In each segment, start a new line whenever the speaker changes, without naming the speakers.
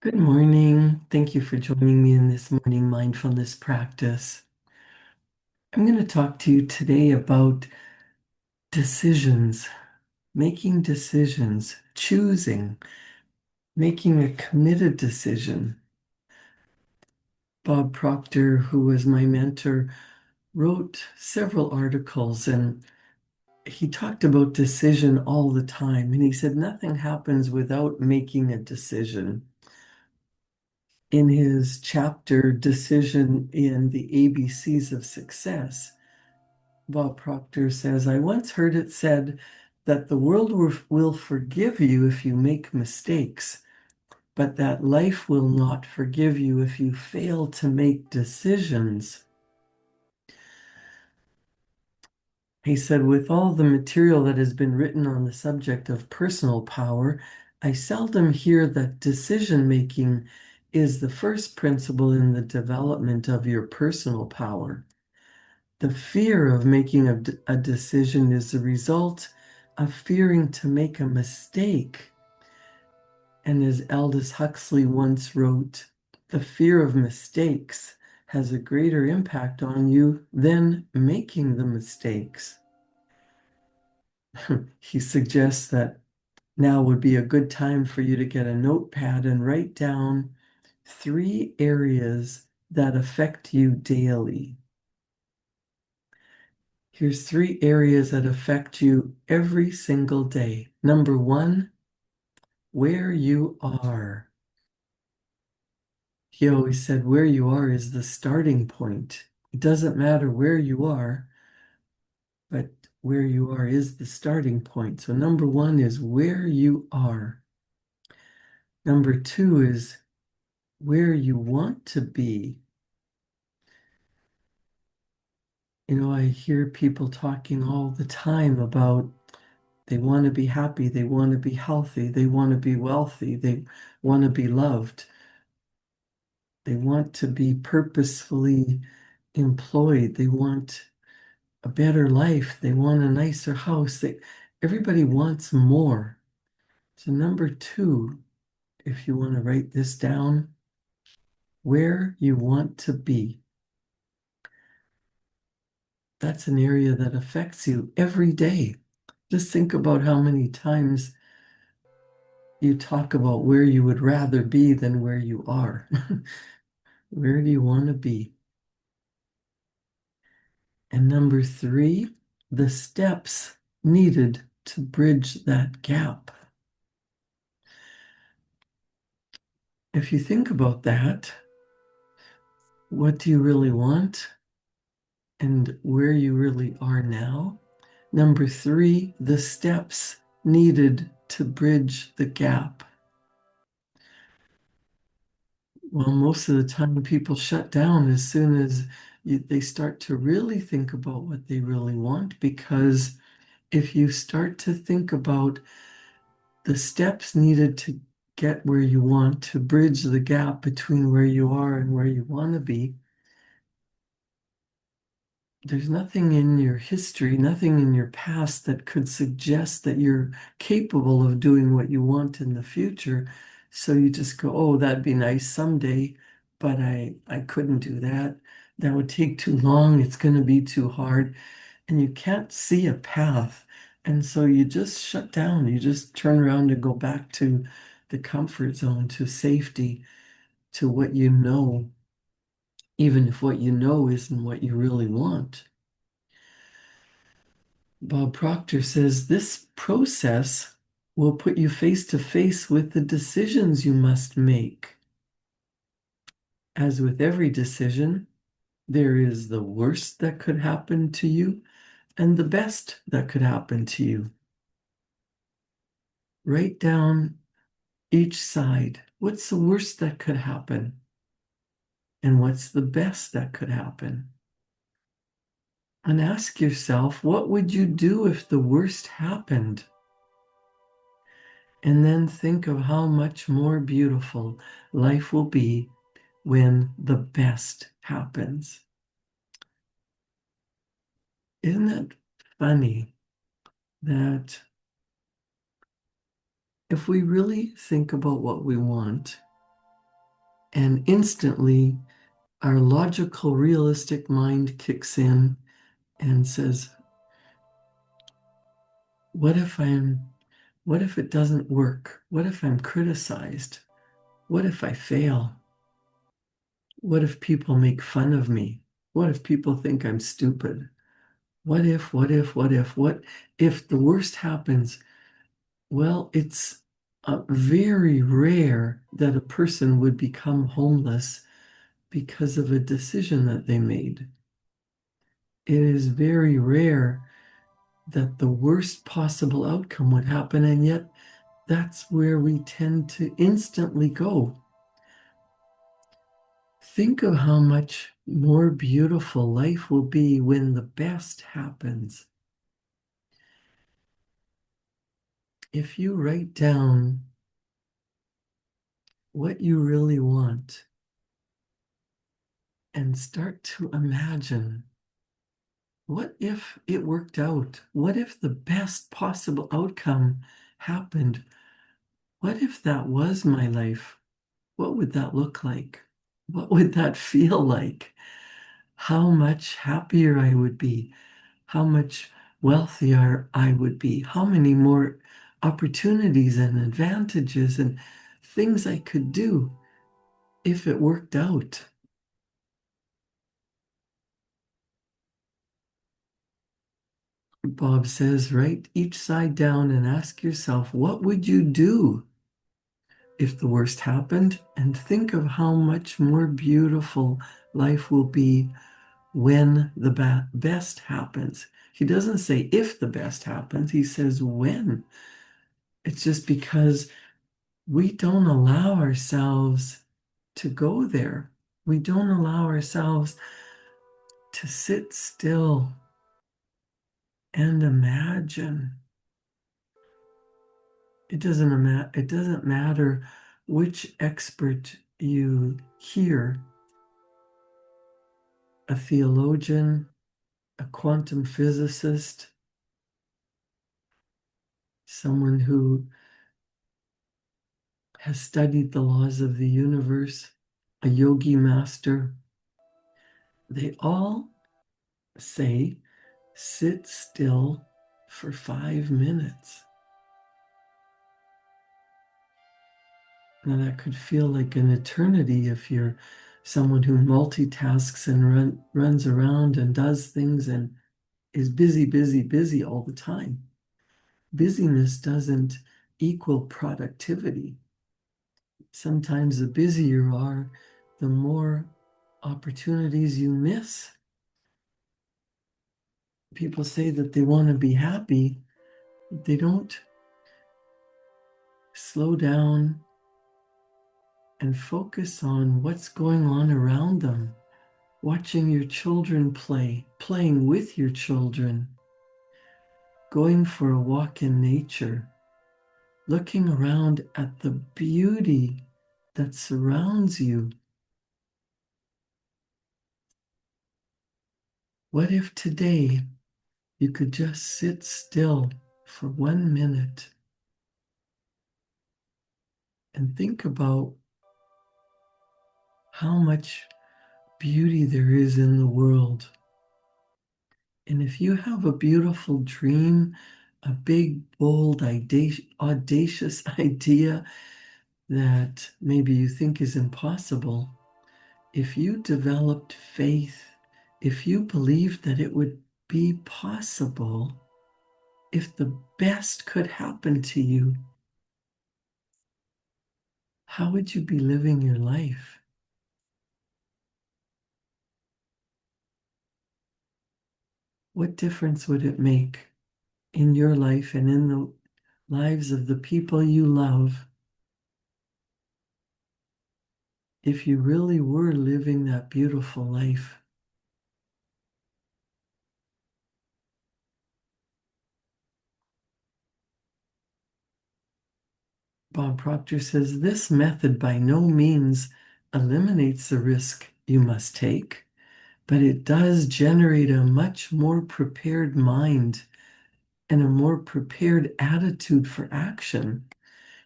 Good morning. Thank you for joining me in this morning mindfulness practice. I'm going to talk to you today about decisions, making decisions, choosing, making a committed decision. Bob Proctor, who was my mentor, wrote several articles and he talked about decision all the time. And he said nothing happens without making a decision. In his chapter, Decision in the ABCs of Success, Bob Proctor says, I once heard it said that the world will forgive you if you make mistakes, but that life will not forgive you if you fail to make decisions. He said, with all the material that has been written on the subject of personal power, I seldom hear that decision making is the first principle in the development of your personal power. The fear of making a decision is the result of fearing to make a mistake. And as Aldous Huxley once wrote, the fear of mistakes has a greater impact on you than making the mistakes. He suggests that now would be a good time for you to get a notepad and write down 3 areas that affect you daily. Here's 3 areas that affect you every single day. Number 1, where you are. He always said where you are is the starting point. It doesn't matter where you are, but where you are is the starting point. So number 1 is where you are. Number 2 is where you want to be. You know, I hear people talking all the time about they want to be happy, they want to be healthy, they want to be wealthy, they want to be loved, they want to be purposefully employed, they want a better life, they want a nicer house. Everybody wants more. So, number 2, if you want to write this down, where you want to be. That's an area that affects you every day. Just think about how many times you talk about where you would rather be than where you are. Where do you want to be? And number 3, the steps needed to bridge that gap. If you think about that, what do you really want and where you really are now? Number 3, the steps needed to bridge the gap. Well, most of the time people shut down as soon as they start to really think about what they really want, because if you start to think about the steps needed to get where you want, to bridge the gap between where you are and where you want to be, there's nothing in your history, nothing in your past that could suggest that you're capable of doing what you want in the future. So you just go, oh, that'd be nice someday, but I couldn't do that. That would take too long. It's going to be too hard. And you can't see a path. And so you just shut down. You just turn around and go back to the comfort zone, to safety, to what you know, even if what you know isn't what you really want. Bob Proctor says this process will put you face to face with the decisions you must make. As with every decision, there is the worst that could happen to you and the best that could happen to you. Write down each side. What's the worst that could happen? And what's the best that could happen? And ask yourself, what would you do if the worst happened? And then think of how much more beautiful life will be when the best happens. Isn't it funny that if we really think about what we want, and instantly our logical, realistic mind kicks in and says, what if it doesn't work? What if I'm criticized? What if I fail? What if people make fun of me? What if people think I'm stupid? What if the worst happens? Well, it's very rare that a person would become homeless because of a decision that they made. It is very rare that the worst possible outcome would happen, and yet that's where we tend to instantly go. Think of how much more beautiful life will be when the best happens. If you write down what you really want and start to imagine, what if it worked out? What if the best possible outcome happened? What if that was my life? What would that look like? What would that feel like? How much happier I would be, how much wealthier I would be, how many more opportunities and advantages and things I could do if it worked out. Bob says, write each side down and ask yourself, what would you do if the worst happened? And think of how much more beautiful life will be when the best happens. He doesn't say if the best happens, he says when. It's just because we don't allow ourselves to go there. We don't allow ourselves to sit still and imagine. It doesn't matter which expert you hear, a theologian, a quantum physicist, someone who has studied the laws of the universe, a yogi master. They all say, sit still for 5 minutes. Now, that could feel like an eternity if you're someone who multitasks and runs around and does things and is busy, busy, busy all the time. Busyness doesn't equal productivity. Sometimes the busier you are, the more opportunities you miss. People say that they want to be happy, but they don't slow down and focus on what's going on around them. Watching your children play, playing with your children, going for a walk in nature, looking around at the beauty that surrounds you. What if today you could just sit still for 1 minute and think about how much beauty there is in the world? And if you have a beautiful dream, a big, bold, audacious idea that maybe you think is impossible, if you developed faith, if you believed that it would be possible, if the best could happen to you, how would you be living your life? What difference would it make in your life and in the lives of the people you love if you really were living that beautiful life? Bob Proctor says this method by no means eliminates the risk you must take, but it does generate a much more prepared mind and a more prepared attitude for action.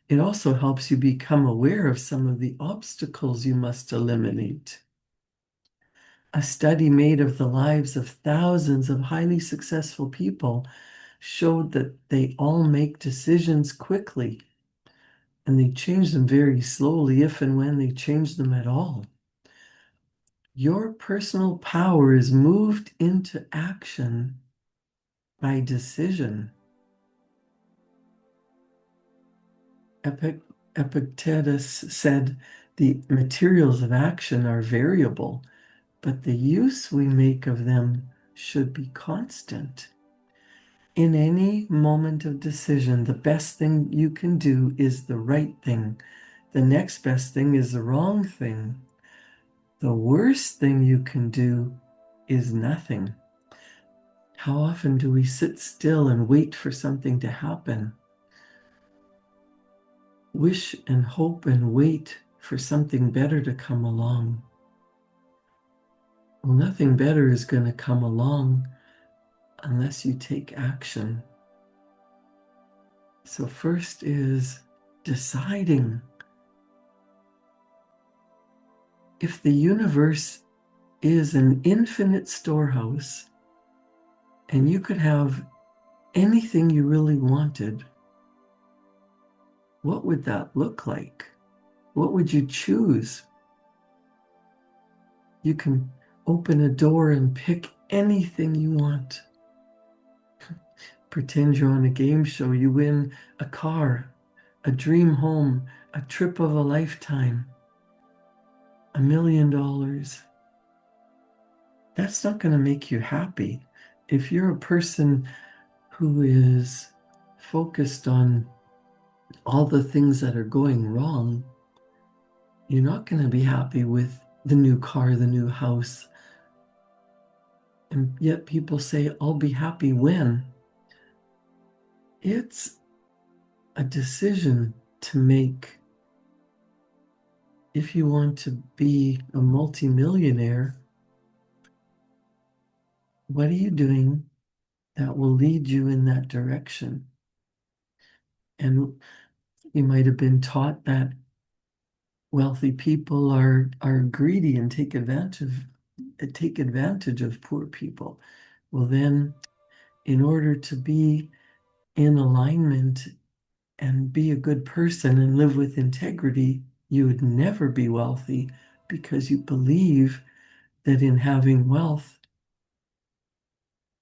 It also helps you become aware of some of the obstacles you must eliminate. A study made of the lives of thousands of highly successful people showed that they all make decisions quickly and they change them very slowly if and when they change them at all. Your personal power is moved into action by decision. Epictetus said the materials of action are variable, but the use we make of them should be constant. In any moment of decision, the best thing you can do is the right thing. The next best thing is the wrong thing. The worst thing you can do is nothing. How often do we sit still and wait for something to happen? Wish and hope and wait for something better to come along. Well, nothing better is going to come along unless you take action. So first is deciding. If the universe is an infinite storehouse and you could have anything you really wanted, what would that look like? What would you choose? You can open a door and pick anything you want. Pretend you're on a game show. You win a car, a dream home, a trip of a lifetime, $1 million. That's not going to make you happy. If you're a person who is focused on all the things that are going wrong, you're not going to be happy with the new car, the new house. And yet people say, I'll be happy when. It's a decision to make. If you want to be a multimillionaire, what are you doing that will lead you in that direction? And you might have been taught that wealthy people are greedy and take advantage of poor people. Well, then, in order to be in alignment and be a good person and live with integrity, you would never be wealthy because you believe that in having wealth,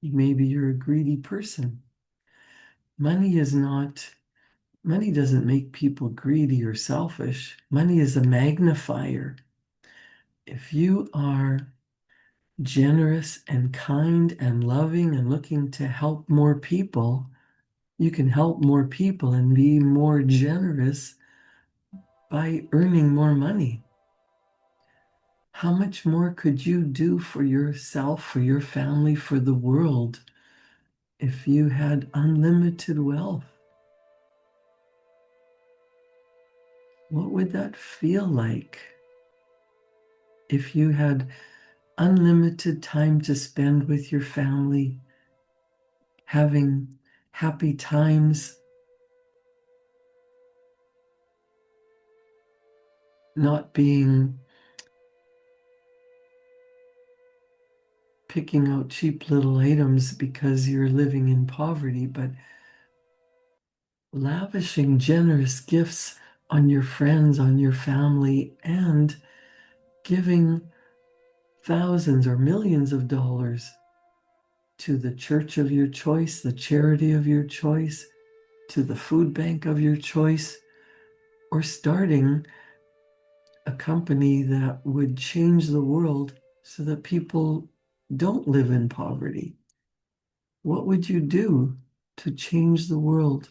maybe you're a greedy person. Money doesn't make people greedy or selfish. Money is a magnifier. If you are generous and kind and loving and looking to help more people, you can help more people and be more generous by earning more money. How much more could you do for yourself, for your family, for the world if you had unlimited wealth? What would that feel like if you had unlimited time to spend with your family, having happy times, not being picking out cheap little items because you're living in poverty, but lavishing generous gifts on your friends, on your family, and giving thousands or millions of dollars to the church of your choice, the charity of your choice, to the food bank of your choice, or starting a company that would change the world so that people don't live in poverty. What would you do to change the world?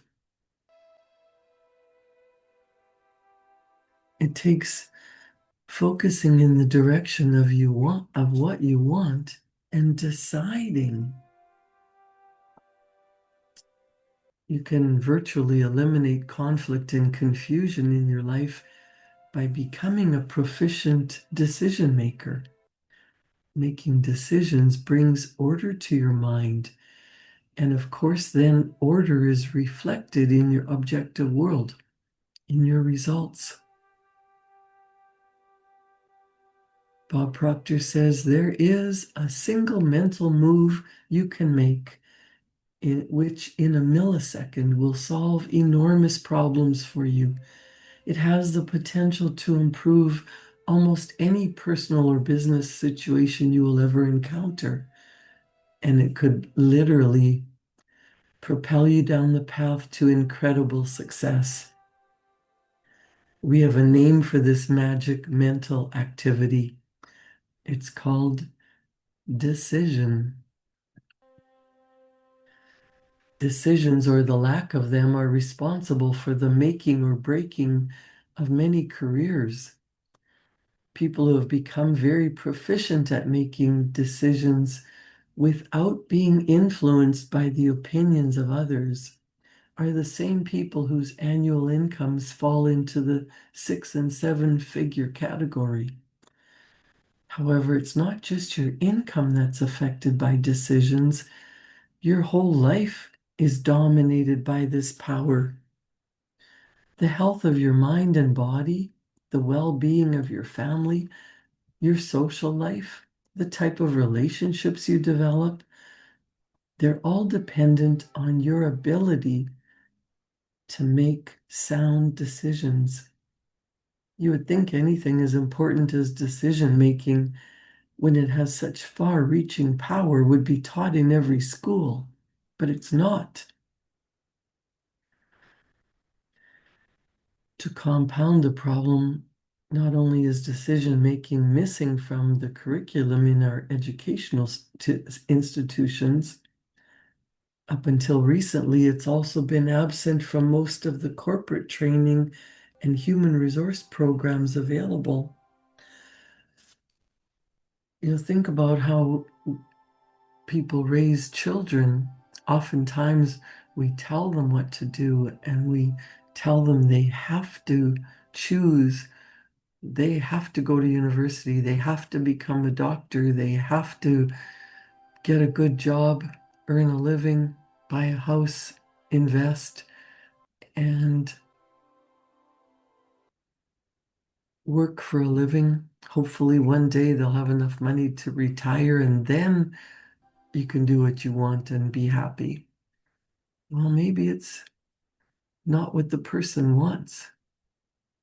It takes focusing in the direction of what you want and deciding. You can virtually eliminate conflict and confusion in your life by becoming a proficient decision maker. Making decisions brings order to your mind. And of course, then order is reflected in your objective world. in your results. Bob Proctor says there is a single mental move you can make which in a millisecond will solve enormous problems for you. It has the potential to improve almost any personal or business situation you will ever encounter. And it could literally propel you down the path to incredible success. We have a name for this magic mental activity. It's called decision. Decisions, or the lack of them, are responsible for the making or breaking of many careers. People who have become very proficient at making decisions without being influenced by the opinions of others are the same people whose annual incomes fall into the 6 and 7 figure category. However, it's not just your income that's affected by decisions. Your whole life is dominated by this power. The health of your mind and body, the well-being of your family, your social life, the type of relationships you develop, they're all dependent on your ability to make sound decisions. You would think anything as important as decision making, when it has such far-reaching power, would be taught in every school, but it's not. To compound the problem, not only is decision making missing from the curriculum in our educational institutions, up until recently, it's also been absent from most of the corporate training and human resource programs available. Think about how people raise children. Oftentimes, we tell them what to do, and we tell them they have to choose. They have to go to university. They have to become a doctor. They have to get a good job, earn a living, buy a house, invest, and work for a living. Hopefully, one day they'll have enough money to retire, and then you can do what you want and be happy. Well, maybe it's not what the person wants.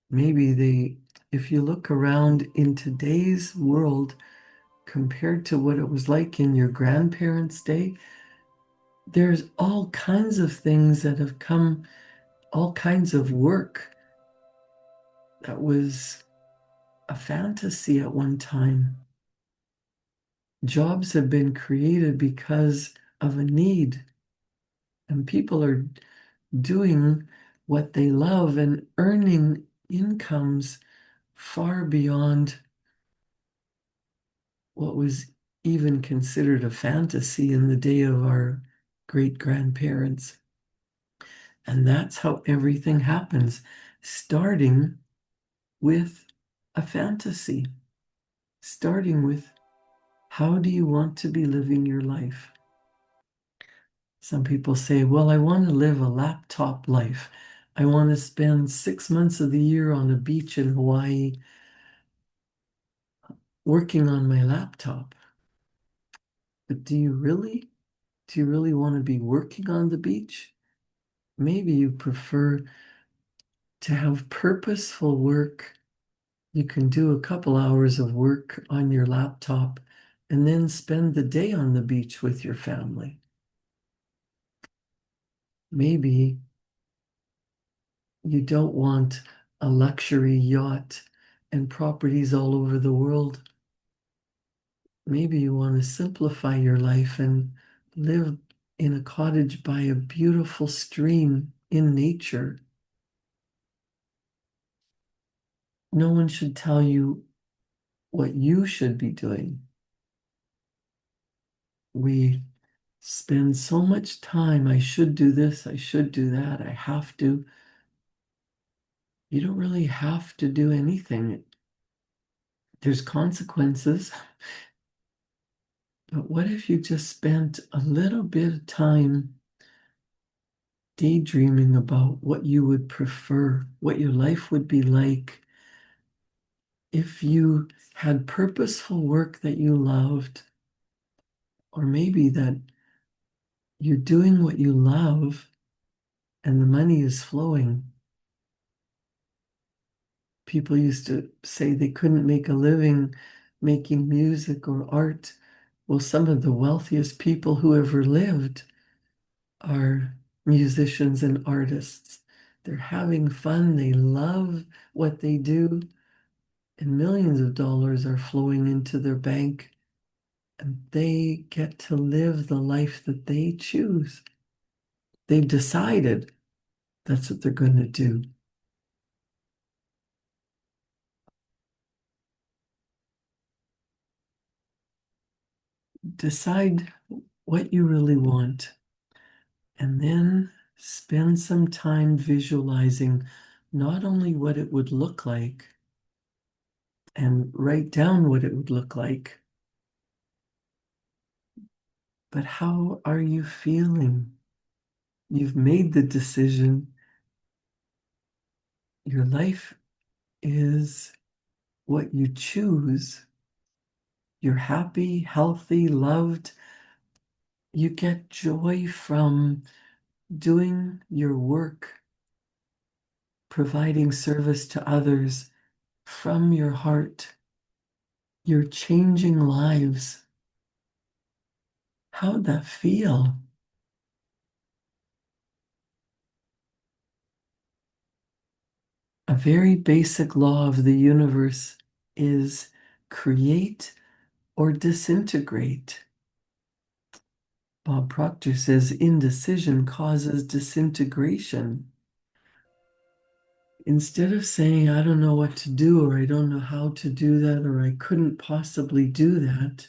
Maybe if you look around in today's world compared to what it was like in your grandparents' day, there's all kinds of things that have come, all kinds of work that was a fantasy at one time. Jobs have been created because of a need, and people are doing what they love and earning incomes far beyond what was even considered a fantasy in the day of our great-grandparents. And that's how everything happens, starting with a fantasy, starting with how do you want to be living your life? Some people say, well, I want to live a laptop life. I want to spend 6 months of the year on a beach in Hawaii working on my laptop. But do you really? Do you really want to be working on the beach? Maybe you prefer to have purposeful work. You can do a couple hours of work on your laptop and then spend the day on the beach with your family. Maybe you don't want a luxury yacht and properties all over the world. Maybe you want to simplify your life and live in a cottage by a beautiful stream in nature. No one should tell you what you should be doing. We spend so much time, I should do this, I should do that, I have to. You don't really have to do anything. There's consequences. But what if you just spent a little bit of time daydreaming about what you would prefer, what your life would be like if you had purposeful work that you loved, or maybe that you're doing what you love and the money is flowing. People used to say they couldn't make a living making music or art. Well, some of the wealthiest people who ever lived are musicians and artists. They're having fun, they love what they do, and millions of dollars are flowing into their bank, and they get to live the life that they choose. They've decided that's what they're going to do. Decide what you really want, and then spend some time visualizing not only what it would look like and write down what it would look like, but how are you feeling? You've made the decision. Your life is what you choose. You're happy, healthy, loved. You get joy from doing your work, providing service to others from your heart. You're changing lives. How'd that feel? A very basic law of the universe is create or disintegrate. Bob Proctor says indecision causes disintegration. Instead of saying, I don't know what to do, or I don't know how to do that, or I couldn't possibly do that,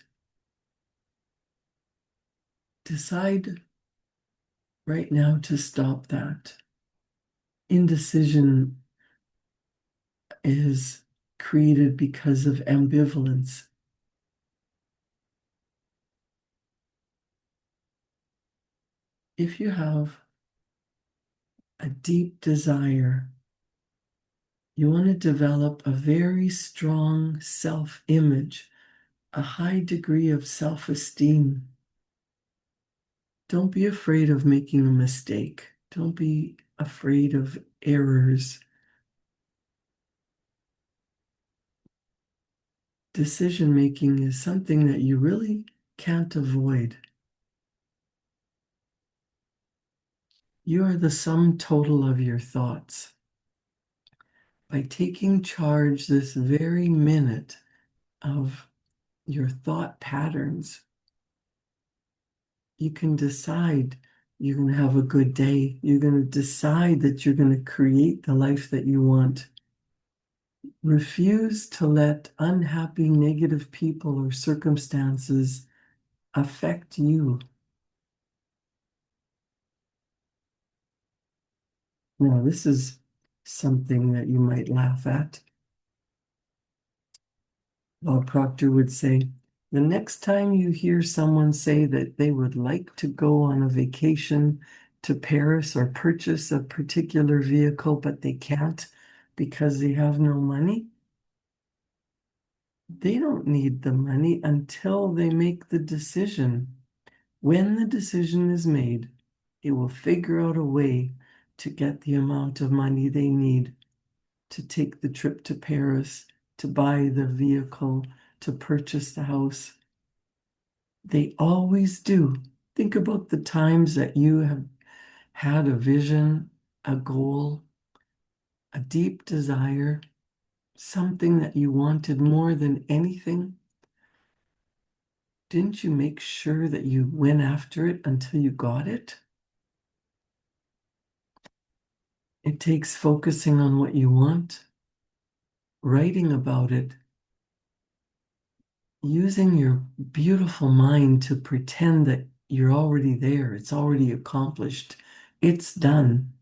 decide right now to stop that. Indecision is created because of ambivalence. If you have a deep desire, you want to develop a very strong self-image, a high degree of self-esteem. Don't be afraid of making a mistake. Don't be afraid of errors. Decision making is something that you really can't avoid. You are the sum total of your thoughts. By taking charge this very minute of your thought patterns, you can decide you're going to have a good day. You're going to decide that you're going to create the life that you want. Refuse to let unhappy, negative people or circumstances affect you. Now, this is something that you might laugh at. Bob Proctor would say, the next time you hear someone say that they would like to go on a vacation to Paris or purchase a particular vehicle, but they can't because they have no money, they don't need the money until they make the decision. When the decision is made, it will figure out a way to get the amount of money they need to take the trip to Paris, to buy the vehicle, to purchase the house. They always do. Think about the times that you have had a vision, a goal, a deep desire, something that you wanted more than anything. Didn't you make sure that you went after it until you got it? It takes focusing on what you want, writing about it, using your beautiful mind to pretend that you're already there, it's already accomplished, it's done.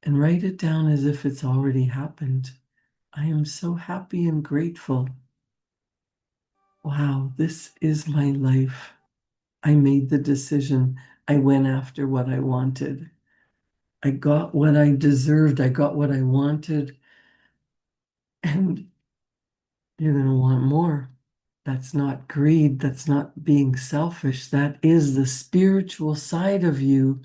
And write it down as if it's already happened. I am so happy and grateful. Wow, this is my life. I made the decision. I went after what I wanted. I got what I deserved. I got what I wanted. And you're going to want more. That's not greed. That's not being selfish. That is the spiritual side of you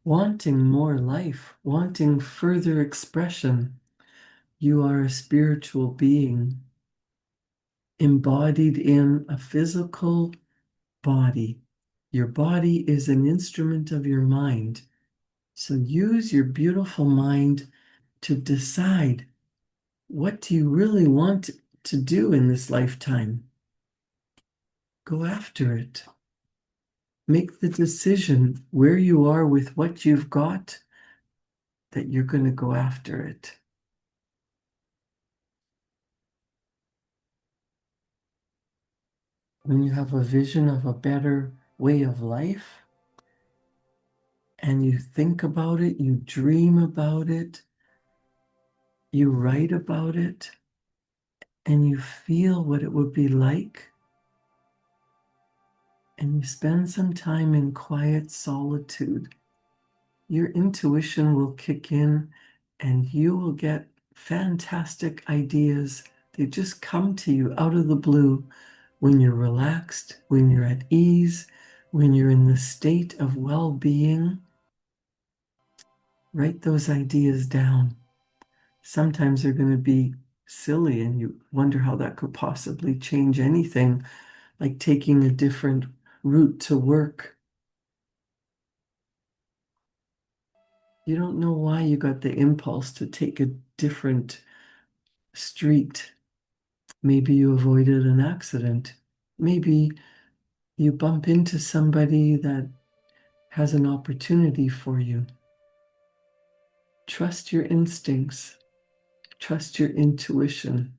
wanting more life, wanting further expression. You are a spiritual being embodied in a physical body. Your body is an instrument of your mind. So use your beautiful mind to decide, what do you really want to do in this lifetime? Go after it. Make the decision where you are with what you've got, that you're going to go after it. When you have a vision of a better way of life and you think about it, you dream about it, you write about it, and you feel what it would be like, and you spend some time in quiet solitude, your intuition will kick in and you will get fantastic ideas. They just come to you out of the blue when you're relaxed, when you're at ease, when you're in the state of well-being. Write those ideas down. Sometimes they're going to be silly and you wonder how that could possibly change anything, like taking a different route to work. You don't know why you got the impulse to take a different street. Maybe you avoided an accident. Maybe you bump into somebody that has an opportunity for you. Trust your instincts. Trust your intuition.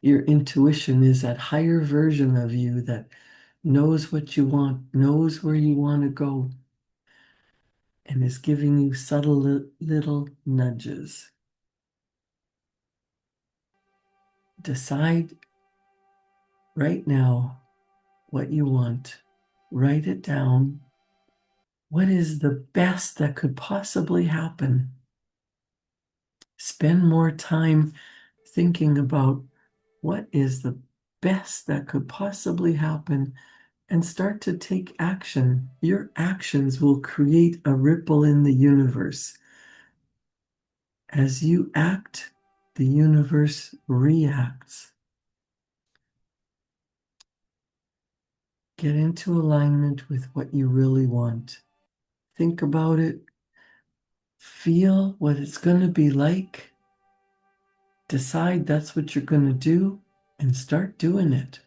Your intuition is that higher version of you that knows what you want, knows where you want to go, and is giving you subtle little nudges. Decide right now what you want. Write it down. What is the best that could possibly happen? Spend more time thinking about what is the best that could possibly happen and start to take action. Your actions will create a ripple in the universe. As you act, the universe reacts. Get into alignment with what you really want. Think about it. Feel what it's going to be like. Decide that's what you're going to do and start doing it.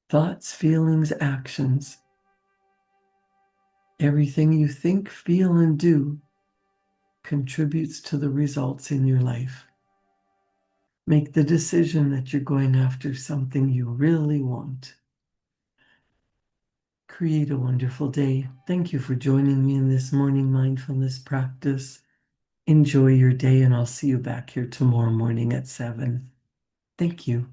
Thoughts, feelings, actions. Everything you think, feel, and do contributes to the results in your life. Make the decision that you're going after something you really want. Create a wonderful day. Thank you for joining me in this morning mindfulness practice. Enjoy your day, and I'll see you back here tomorrow morning at 7. Thank you.